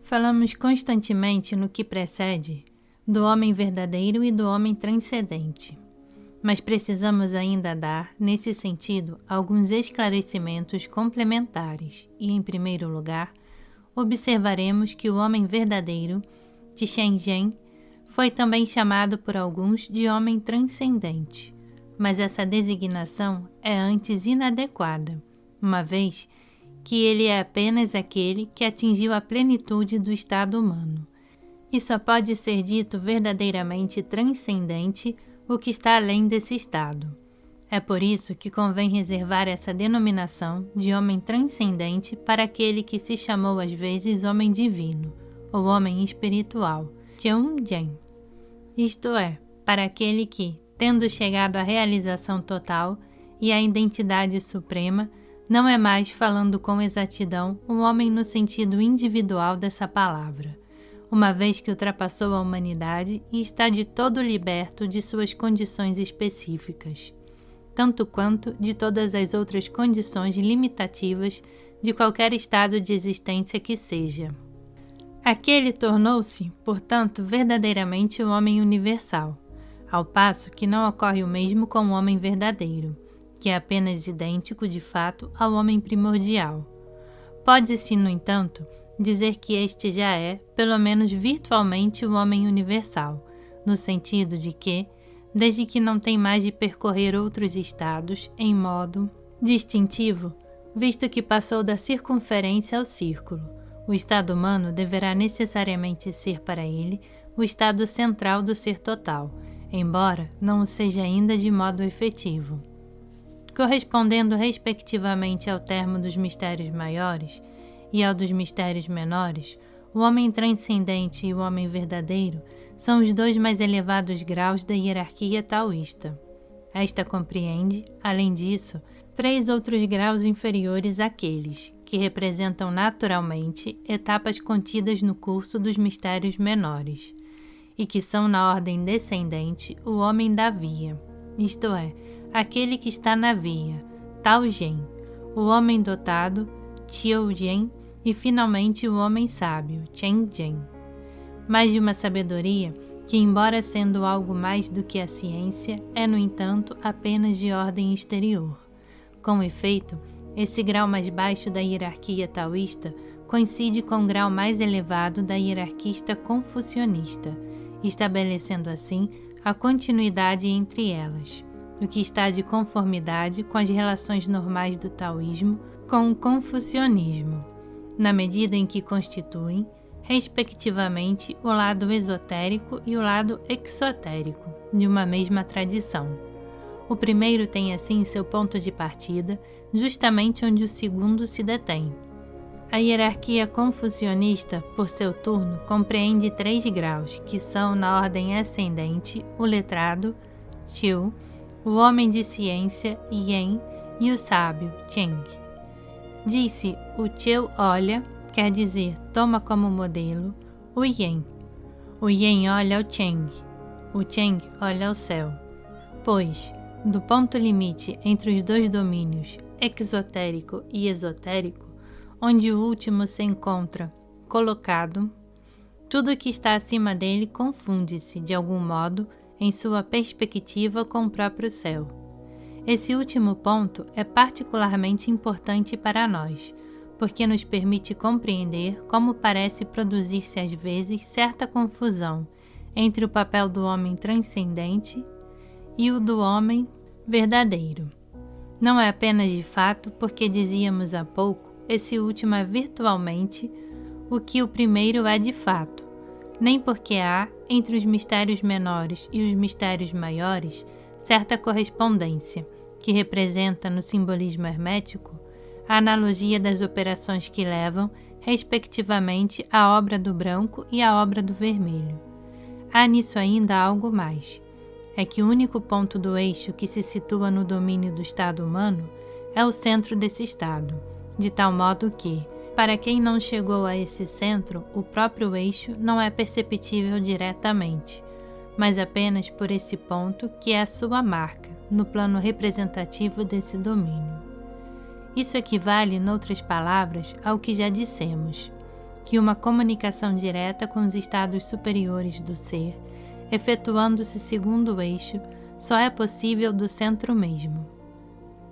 Falamos constantemente no que precede do homem verdadeiro e do homem transcendente, mas precisamos ainda dar, nesse sentido, alguns esclarecimentos complementares e, em primeiro lugar, observaremos que o homem verdadeiro, de Shenzhen, foi também chamado por alguns de homem transcendente, mas essa designação é antes inadequada, uma vez que ele é apenas aquele que atingiu a plenitude do estado humano. E só pode ser dito verdadeiramente transcendente o que está além desse estado. É por isso que convém reservar essa denominação de homem transcendente para aquele que se chamou às vezes homem divino, ou homem espiritual, Cheung-jen. Isto é, para aquele que, tendo chegado à realização total e à identidade suprema, não é mais, falando com exatidão, um homem no sentido individual dessa palavra, uma vez que ultrapassou a humanidade e está de todo liberto de suas condições específicas, tanto quanto de todas as outras condições limitativas de qualquer estado de existência que seja. Aquele tornou-se, portanto, verdadeiramente o homem universal, ao passo que não ocorre o mesmo com o homem verdadeiro, que é apenas idêntico, de fato, ao homem primordial. Pode-se, no entanto, dizer que este já é, pelo menos virtualmente, o homem universal, no sentido de que, desde que não tem mais de percorrer outros estados em modo distintivo, visto que passou da circunferência ao círculo, o estado humano deverá necessariamente ser para ele o estado central do ser total, embora não o seja ainda de modo efetivo. Correspondendo respectivamente ao termo dos mistérios maiores e ao dos mistérios menores, o homem transcendente e o homem verdadeiro são os dois mais elevados graus da hierarquia taoísta. Esta compreende, além disso, 3 outros graus inferiores àqueles, que representam naturalmente etapas contidas no curso dos mistérios menores, e que são na ordem descendente o homem da via, isto é, aquele que está na via, Tao-gen, o homem dotado, Chiu-gen, e finalmente o homem sábio, Chen-gen. Mais de uma sabedoria que, embora sendo algo mais do que a ciência, é, no entanto, apenas de ordem exterior. Com efeito, esse grau mais baixo da hierarquia taoísta coincide com o grau mais elevado da hierarquista confucionista, estabelecendo assim a continuidade entre elas, o que está de conformidade com as relações normais do taoísmo com o confucionismo, na medida em que constituem, respectivamente, o lado esotérico e o lado exotérico de uma mesma tradição. O primeiro tem assim seu ponto de partida, justamente onde o segundo se detém. A hierarquia confucionista, por seu turno, compreende 3 graus, que são, na ordem ascendente, o letrado, Chiu, o homem de ciência, Yen, e o sábio, Cheng. Diz-se o Chiu olha, quer dizer, toma como modelo, o Yen. O Yen olha ao Cheng, o Cheng olha ao céu. Pois, do ponto limite entre os dois domínios, exotérico e esotérico, onde o último se encontra colocado, tudo que está acima dele confunde-se, de algum modo, em sua perspectiva com o próprio céu. Esse último ponto é particularmente importante para nós, porque nos permite compreender como parece produzir-se às vezes certa confusão entre o papel do homem transcendente e o do homem verdadeiro. Não é apenas de fato porque dizíamos há pouco, esse último é virtualmente o que o primeiro é de fato, nem porque há, entre os mistérios menores e os mistérios maiores, certa correspondência, que representa no simbolismo hermético a analogia das operações que levam, respectivamente, a obra do branco e a obra do vermelho. Há nisso ainda algo mais. É que o único ponto do eixo que se situa no domínio do estado humano é o centro desse estado, de tal modo que, para quem não chegou a esse centro, o próprio eixo não é perceptível diretamente, mas apenas por esse ponto que é a sua marca, no plano representativo desse domínio. Isso equivale, noutras palavras, ao que já dissemos. que uma comunicação direta com os estados superiores do ser, efetuando-se segundo o eixo, só é possível do centro mesmo.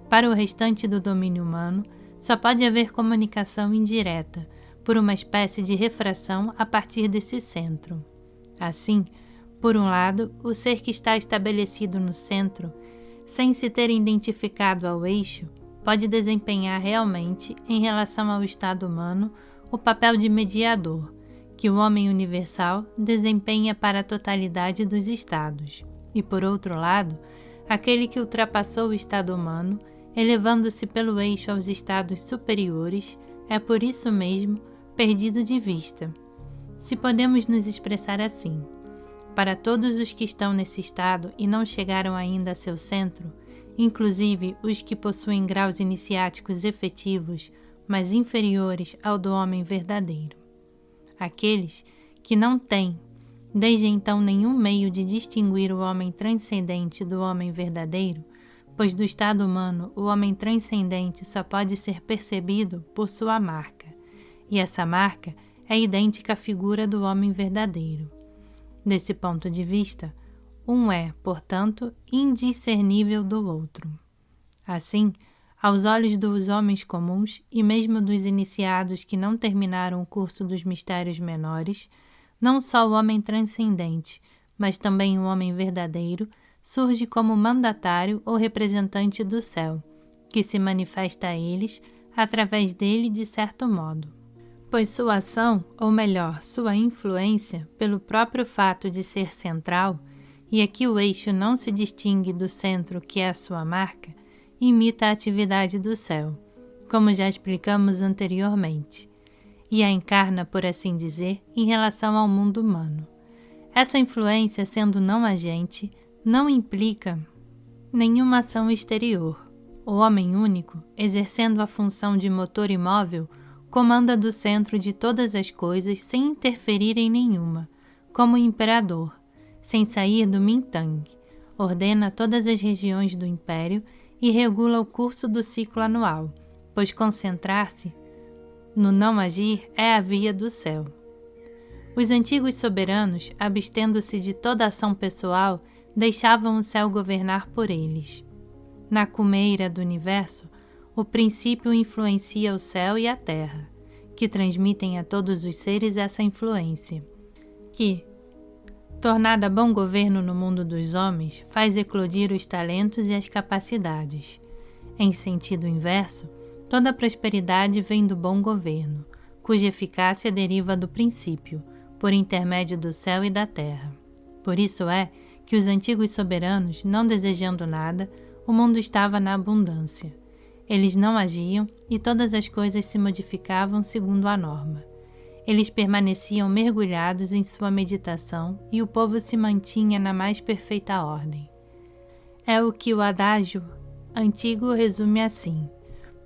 Para o restante do domínio humano, só pode haver comunicação indireta, por uma espécie de refração a partir desse centro. Assim, por um lado, o ser que está estabelecido no centro, sem se ter identificado ao eixo, pode desempenhar realmente, em relação ao estado humano, o papel de mediador, que o homem universal desempenha para a totalidade dos estados, e por outro lado, aquele que ultrapassou o estado humano, elevando-se pelo eixo aos estados superiores, é por isso mesmo perdido de vista. Se podemos nos expressar assim, para todos os que estão nesse estado e não chegaram ainda a seu centro, inclusive os que possuem graus iniciáticos efetivos, mas inferiores ao do homem verdadeiro. Aqueles que não têm, desde então, nenhum meio de distinguir o homem transcendente do homem verdadeiro, pois do estado humano o homem transcendente só pode ser percebido por sua marca, e essa marca é idêntica à figura do homem verdadeiro. Desse ponto de vista, um é, portanto, indiscernível do outro. Assim, aos olhos dos homens comuns e mesmo dos iniciados que não terminaram o curso dos mistérios menores, não só o homem transcendente, mas também o homem verdadeiro, surge como mandatário ou representante do céu, que se manifesta a eles através dele de certo modo. Pois sua ação, ou melhor, sua influência, pelo próprio fato de ser central, e aqui o eixo não se distingue do centro que é a sua marca, imita a atividade do céu, como já explicamos anteriormente, e a encarna, por assim dizer, em relação ao mundo humano. Essa influência, sendo não agente, não implica nenhuma ação exterior. O homem único, exercendo a função de motor imóvel, comanda do centro de todas as coisas sem interferir em nenhuma, como imperador, sem sair do Mintang, ordena todas as regiões do império e regula o curso do ciclo anual, pois concentrar-se no não agir é a via do céu. Os antigos soberanos, abstendo-se de toda ação pessoal, deixavam o céu governar por eles. Na cumeira do universo, o princípio influencia o céu e a terra, que transmitem a todos os seres essa influência, que, tornada bom governo no mundo dos homens, faz eclodir os talentos e as capacidades. Em sentido inverso, toda prosperidade vem do bom governo, cuja eficácia deriva do princípio, por intermédio do céu e da terra. Por isso é que os antigos soberanos, não desejando nada, o mundo estava na abundância. Eles não agiam e todas as coisas se modificavam segundo a norma. Eles permaneciam mergulhados em sua meditação e o povo se mantinha na mais perfeita ordem. É o que o adágio antigo resume assim: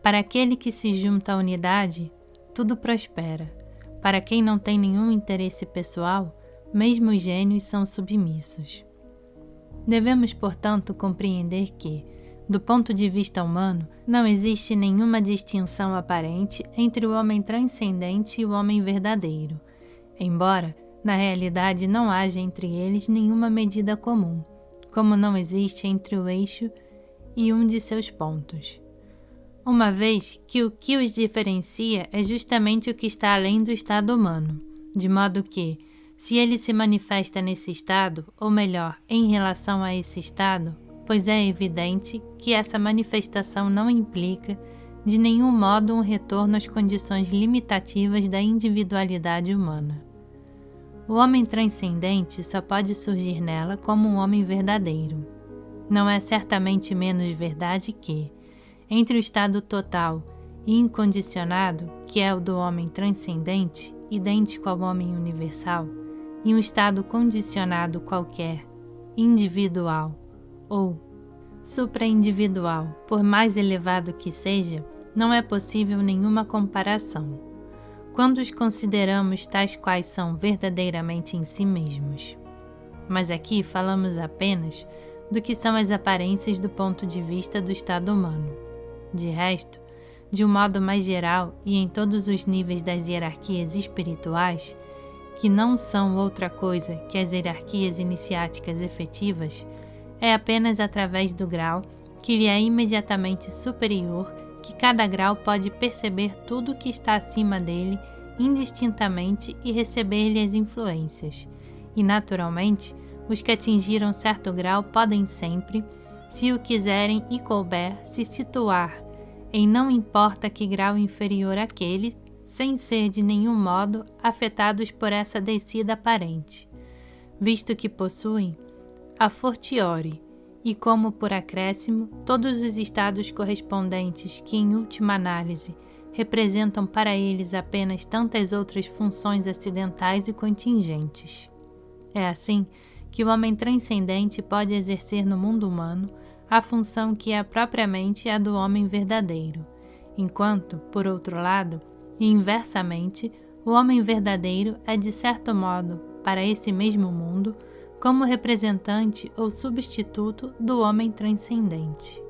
para aquele que se junta à unidade, tudo prospera. Para quem não tem nenhum interesse pessoal, mesmo os gênios são submissos. Devemos, portanto, compreender que, do ponto de vista humano, não existe nenhuma distinção aparente entre o homem transcendente e o homem verdadeiro, embora, na realidade, não haja entre eles nenhuma medida comum, como não existe entre o eixo e um de seus pontos. Uma vez que o que os diferencia é justamente o que está além do estado humano, de modo que, se ele se manifesta nesse estado, ou melhor, em relação a esse estado, pois é evidente que essa manifestação não implica, de nenhum modo, um retorno às condições limitativas da individualidade humana. O homem transcendente só pode surgir nela como um homem verdadeiro. Não é certamente menos verdade que, entre o estado total e incondicionado, que é o do homem transcendente, idêntico ao homem universal, e um estado condicionado qualquer, individual ou supraindividual, por mais elevado que seja, não é possível nenhuma comparação, quando os consideramos tais quais são verdadeiramente em si mesmos. Mas aqui falamos apenas do que são as aparências do ponto de vista do estado humano. De resto, de um modo mais geral e em todos os níveis das hierarquias espirituais, que não são outra coisa que as hierarquias iniciáticas efetivas, é apenas através do grau que lhe é imediatamente superior que cada grau pode perceber tudo o que está acima dele indistintamente e receber-lhe as influências. E, naturalmente, os que atingiram certo grau podem sempre, se o quiserem e couber, se situar em não importa que grau inferior àquele, sem ser de nenhum modo afetados por essa descida aparente, visto que possuem a fortiori, e como por acréscimo, todos os estados correspondentes que, em última análise, representam para eles apenas tantas outras funções acidentais e contingentes. É assim que o homem transcendente pode exercer no mundo humano a função que é propriamente a do homem verdadeiro, enquanto, por outro lado, e inversamente, o homem verdadeiro é de certo modo, para esse mesmo mundo, como representante ou substituto do homem transcendente.